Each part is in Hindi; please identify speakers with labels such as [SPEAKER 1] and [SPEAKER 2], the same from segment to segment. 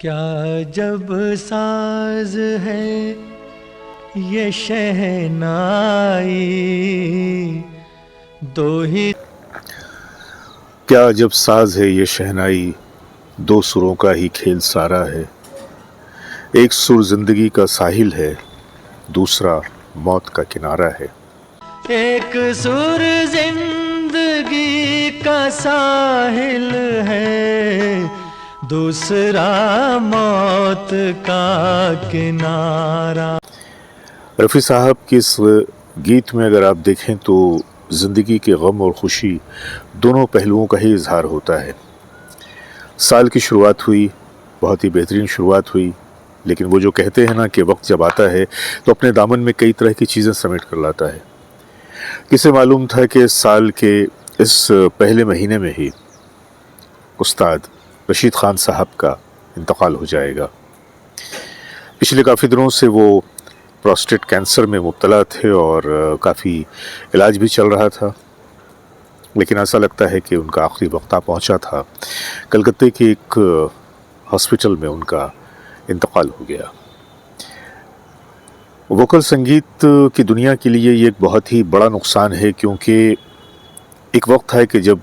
[SPEAKER 1] क्या जब साज है ये शहनाई दो ही।
[SPEAKER 2] क्या जब साज है ये शहनाई, दो सुरों का ही खेल सारा है। एक सुर जिंदगी का साहिल है, दूसरा मौत का किनारा है।
[SPEAKER 1] एक सुर जिंदगी का साहिल है, दूसरा मौत का किनारा।
[SPEAKER 2] रफ़ी साहब के इस गीत में अगर आप देखें तो ज़िंदगी के गम और खुशी दोनों पहलुओं का ही इजहार होता है। साल की शुरुआत हुई, बहुत ही बेहतरीन शुरुआत हुई, लेकिन वो जो कहते हैं ना कि वक्त जब आता है तो अपने दामन में कई तरह की चीज़ें समेट कर लाता है। किसे मालूम था कि साल के इस पहले महीने में ही उस्ताद रशीद खान साहब का इंतकाल हो जाएगा। पिछले काफ़ी दिनों से वो प्रोस्टेट कैंसर में मुब्तला थे और काफ़ी इलाज भी चल रहा था, लेकिन ऐसा लगता है कि उनका आखिरी वक्त आ पहुंचा था। कलकत्ते के एक हॉस्पिटल में उनका इंतकाल हो गया। वोकल संगीत की दुनिया के लिए ये एक बहुत ही बड़ा नुकसान है, क्योंकि एक वक्त था कि जब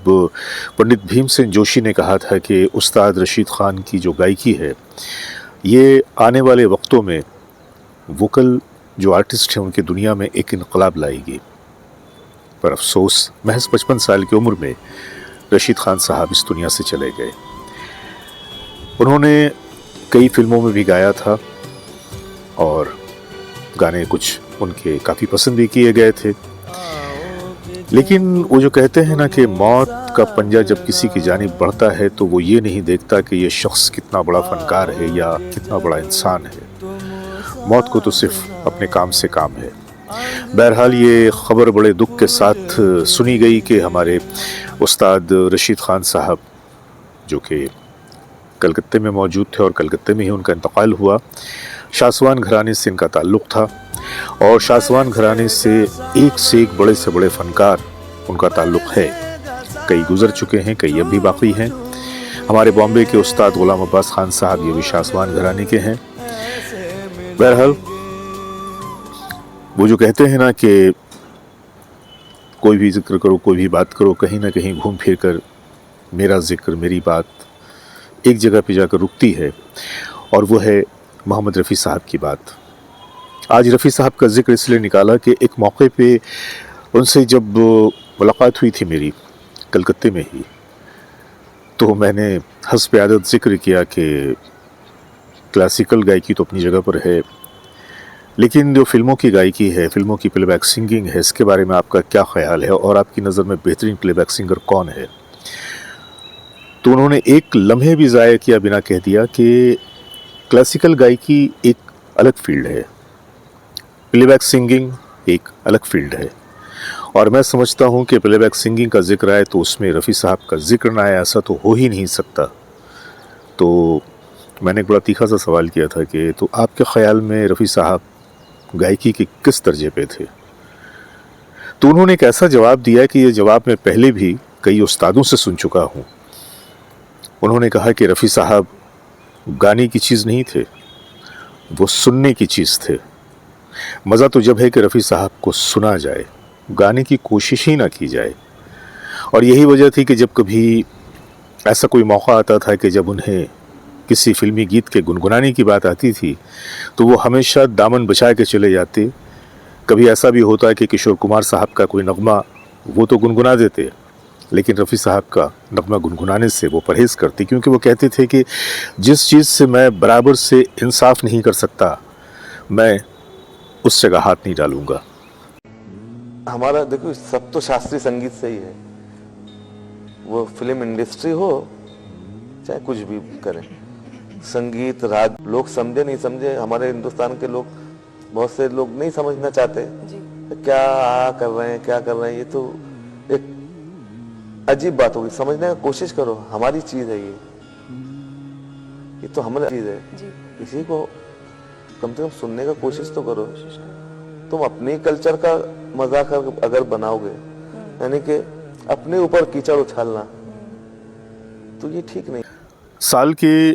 [SPEAKER 2] पंडित भीमसेन जोशी ने कहा था कि उस्ताद रशीद खान की जो गायकी है ये आने वाले वक्तों में वोकल जो आर्टिस्ट हैं उनकी दुनिया में एक इनकलाब लाएगी। पर अफसोस महज 55 साल की उम्र में रशीद खान साहब इस दुनिया से चले गए। उन्होंने कई फिल्मों में भी गाया था और गाने कुछ उनके काफ़ी पसंद भी किए गए थे, लेकिन वो जो कहते हैं ना कि मौत का पंजा जब किसी की जानिब बढ़ता है तो वो ये नहीं देखता कि ये शख्स कितना बड़ा फनकार है या कितना बड़ा इंसान है। मौत को तो सिर्फ अपने काम से काम है। बहरहाल ये ख़बर बड़े दुख के साथ सुनी गई कि हमारे उस्ताद रशीद खान साहब, जो कि कलकत्ते में मौजूद थे और कलकत्ते में ही उनका इंतकाल हुआ, शासवान घराने से इनका ताल्लुक़ था और शासवान घराने से एक बड़े से बड़े फ़नकार उनका ताल्लुक़ है। कई गुज़र चुके हैं, कई अब भी बाकी हैं। हमारे बॉम्बे के उस्ताद ग़ुलाम अब्बास खान साहब ये भी शासवान घराने के हैं। बहरहाल वो जो कहते हैं ना कि कोई भी जिक्र करो, कोई भी बात करो, कहीं ना कहीं घूम फिर कर मेरा जिक्र, मेरी बात एक जगह पे जाकर रुकती है, और वो है मोहम्मद रफ़ी साहब की बात। आज रफ़ी साहब का जिक्र इसलिए निकाला कि एक मौके पे उनसे जब मुलाकात हुई थी मेरी कलकत्ते में ही, तो मैंने हस्ब आदत जिक्र किया कि क्लासिकल गायकी तो अपनी जगह पर है, लेकिन जो फिल्मों की गायकी है, फिल्मों की प्लेबैक सिंगिंग है, इसके बारे में आपका क्या ख्याल है और आपकी नज़र में बेहतरीन प्लेबैक सिंगर कौन है? तो उन्होंने एक लम्हे भी ज़ाया किया बिना कह दिया कि क्लासिकल गायकी एक अलग फील्ड है, प्लेबैक सिंगिंग एक अलग फील्ड है, और मैं समझता हूँ कि प्लेबैक सिंगिंग का जिक्र आए तो उसमें रफ़ी साहब का जिक्र ना आए, ऐसा तो हो ही नहीं सकता। तो मैंने एक बड़ा तीखा सा सवाल किया था कि तो आपके ख़्याल में रफ़ी साहब गायकी के किस दर्जे पे थे? तो उन्होंने एक ऐसा जवाब दिया कि ये जवाब मैं पहले भी कई उस्तादों से सुन चुका हूँ। उन्होंने कहा कि रफ़ी साहब गाने की चीज़ नहीं थे, वो सुनने की चीज़ थे। मज़ा तो जब है कि रफ़ी साहब को सुना जाए, गाने की कोशिश ही ना की जाए। और यही वजह थी कि जब कभी ऐसा कोई मौका आता था कि जब उन्हें किसी फिल्मी गीत के गुनगुनाने की बात आती थी तो वो हमेशा दामन बचा के चले जाते। कभी ऐसा भी होता है कि किशोर कुमार साहब का कोई नगमा वो तो गुनगुना देते, लेकिन रफ़ी साहब का नगमा गुनगुनाने से वो परहेज़ करते, क्योंकि वो कहते थे कि जिस चीज़ से मैं बराबर से इंसाफ नहीं कर सकता, मैं उस जगह हाथ नहीं डालूंगा।
[SPEAKER 3] हमारा देखो सब तो शास्त्रीय संगीत से ही है, वो फिल्म इंडस्ट्री हो चाहे कुछ भी करें, संगीत राग लोग समझे नहीं समझे, हमारे हिंदुस्तान के लोग बहुत से लोग नहीं समझना चाहते क्या कर रहे हैं, क्या कर रहे हैं। ये तो एक अजीब बात होगी, समझने की कोशिश करो, हमारी चीज है ये तो हमारी चीज है। किसी को कम से कम सुनने का कोशिश तो करो। तुम अपने कल्चर का मजाक अगर बनाओगे, यानी कि अपने ऊपर कीचड़ उछालना, तो ये ठीक नहीं।
[SPEAKER 2] साल के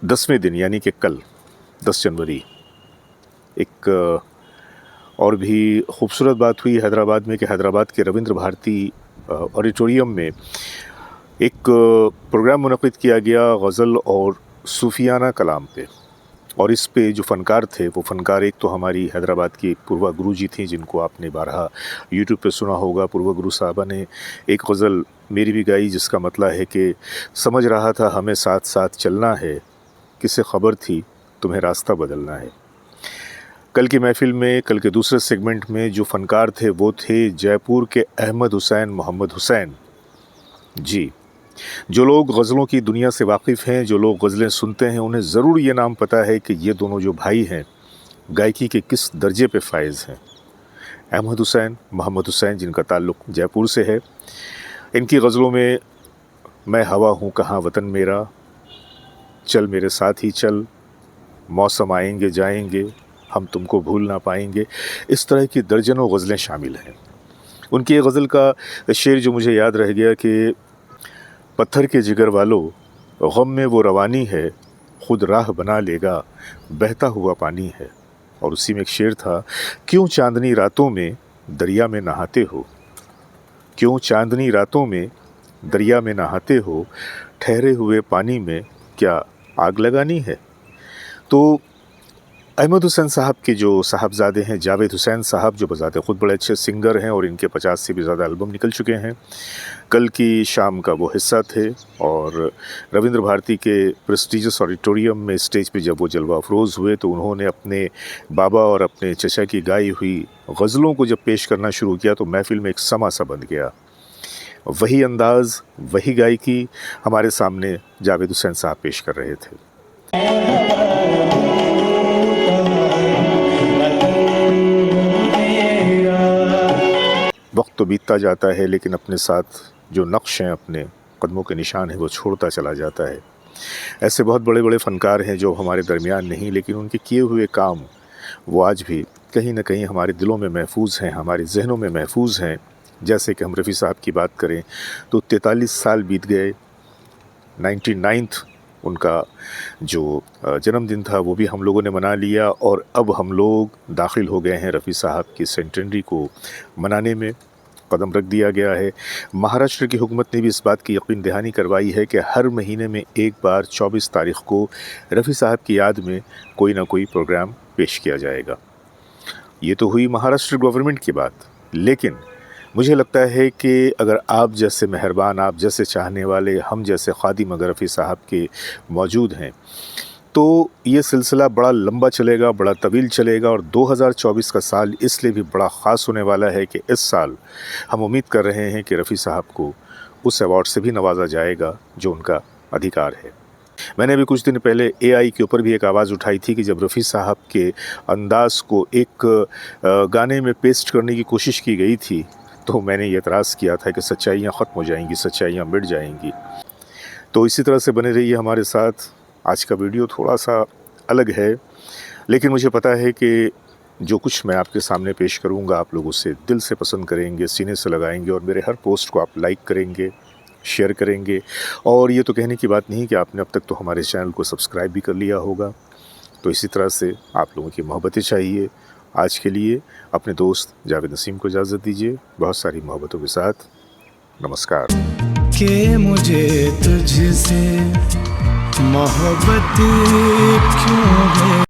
[SPEAKER 2] 10वें दिन यानी कि कल 10 जनवरी एक और भी खूबसूरत बात हुई हैदराबाद में कि हैदराबाद के रविंद्र भारती ऑडिटोरियम में एक प्रोग्राम मुनक़िद किया गया गज़ल और सूफियाना कलाम पे। और इस पे जो फ़नकार थे वो फ़नकार एक तो हमारी हैदराबाद की पूर्वा गुरु जी थी जिनको आपने बारहा यूट्यूब पे सुना होगा। पूर्वा गुरु साहबा ने एक गज़ल मेरी भी गाई जिसका मतलब है कि समझ रहा था हमें साथ साथ चलना है, किसे ख़बर थी तुम्हें रास्ता बदलना है। कल की महफ़िल में, कल के दूसरे सेगमेंट में जो फ़नकार थे वो थे जयपुर के अहमद हुसैन मोहम्मद हुसैन जी। जो लोग गज़लों की दुनिया से वाकिफ़ हैं, जो लोग गज़लें सुनते हैं, उन्हें ज़रूर ये नाम पता है कि ये दोनों जो भाई हैं गायकी के किस दर्जे पे फाइज़ हैं। अहमद हुसैन मोहम्मद हुसैन जिनका ताल्लुक़ जयपुर से है। इनकी गज़लों में मैं हवा हूँ कहाँ वतन मेरा, चल मेरे साथ ही चल, मौसम आएंगे जाएंगे, हम तुमको भूल ना पाएंगे, इस तरह की दर्जनों गज़लें शामिल हैं। उनकी एक गज़ल का शेर जो मुझे याद रह गया कि पत्थर के जिगर वालों गम में वो रवानी है, खुद राह बना लेगा बहता हुआ पानी है। और उसी में एक शेर था, क्यों चांदनी रातों में दरिया में नहाते हो, क्यों चांदनी रातों में दरिया में नहाते हो, ठहरे हुए पानी में क्या आग लगानी है। तो अहमद हुसैन साहब के जो साहबजादे हैं जावेद हुसैन साहब, जो बज़ाते ख़ुद बड़े अच्छे सिंगर हैं और इनके 50 से भी ज़्यादा एल्बम निकल चुके हैं, कल की शाम का वो हिस्सा थे। और रविंद्र भारती के प्रेस्टीजियस ऑडिटोरियम में स्टेज पे जब वो जलवा अफरोज़ हुए तो उन्होंने अपने बाबा और अपने चचा की गाई हुई गज़लों को जब पेश करना शुरू किया तो महफ़िल में एक समा सा बन गया। वही अंदाज़, वही गायकी हमारे सामने जावेद हुसैन साहब पेश कर रहे थे। वक्त तो बीतता जाता है लेकिन अपने साथ जो नक्श हैं, अपने कदमों के निशान हैं, वो छोड़ता चला जाता है। ऐसे बहुत बड़े बड़े फ़नकार हैं जो हमारे दरमियान नहीं, लेकिन उनके किए हुए काम वो आज भी कहीं ना कहीं हमारे दिलों में महफूज हैं, हमारे जहनों में महफूज हैं। जैसे कि हम रफ़ी साहब की बात करें तो 43 साल बीत गए। 99 उनका जो जन्मदिन था वो भी हम लोगों ने मना लिया और अब हम लोग दाखिल हो गए हैं रफ़ी साहब की सेंटेनरी को मनाने में। कदम रख दिया गया है। महाराष्ट्र की हुकूमत ने भी इस बात की यकीन दहानी करवाई है कि हर महीने में एक बार 24 तारीख़ को रफ़ी साहब की याद में कोई ना कोई प्रोग्राम पेश किया जाएगा। ये तो हुई महाराष्ट्र गवर्नमेंट की बात, लेकिन मुझे लगता है कि अगर आप जैसे मेहरबान, आप जैसे चाहने वाले, हम जैसे खादिम अगर रफ़ी साहब के मौजूद हैं तो ये सिलसिला बड़ा लंबा चलेगा, बड़ा तवील चलेगा। और 2024 का साल इसलिए भी बड़ा ख़ास होने वाला है कि इस साल हम उम्मीद कर रहे हैं कि रफ़ी साहब को उस अवार्ड से भी नवाजा जाएगा जो उनका अधिकार है। मैंने अभी कुछ दिन पहले AI के ऊपर भी एक आवाज़ उठाई थी कि जब रफ़ी साहब के अंदाज़ को एक गाने में पेस्ट करने की कोशिश की गई थी तो मैंने ये एतराज़ किया था कि सच्चाइयाँ ख़त्म हो जाएंगी, सच्चाइयाँ मिट जाएंगी। तो इसी तरह से बने रहिए हमारे साथ। आज का वीडियो थोड़ा सा अलग है, लेकिन मुझे पता है कि जो कुछ मैं आपके सामने पेश करूंगा आप लोग उसे दिल से पसंद करेंगे, सीने से लगाएंगे और मेरे हर पोस्ट को आप लाइक करेंगे, शेयर करेंगे। और ये तो कहने की बात नहीं कि आपने अब तक तो हमारे चैनल को सब्सक्राइब भी कर लिया होगा। तो इसी तरह से आप लोगों की मोहब्बतें चाहिए। आज के लिए अपने दोस्त जावेद नसीम को इजाज़त दीजिए, बहुत सारी मोहब्बतों के साथ। नमस्कार।
[SPEAKER 1] कि मुझे तुझसे मोहब्बत क्यों है।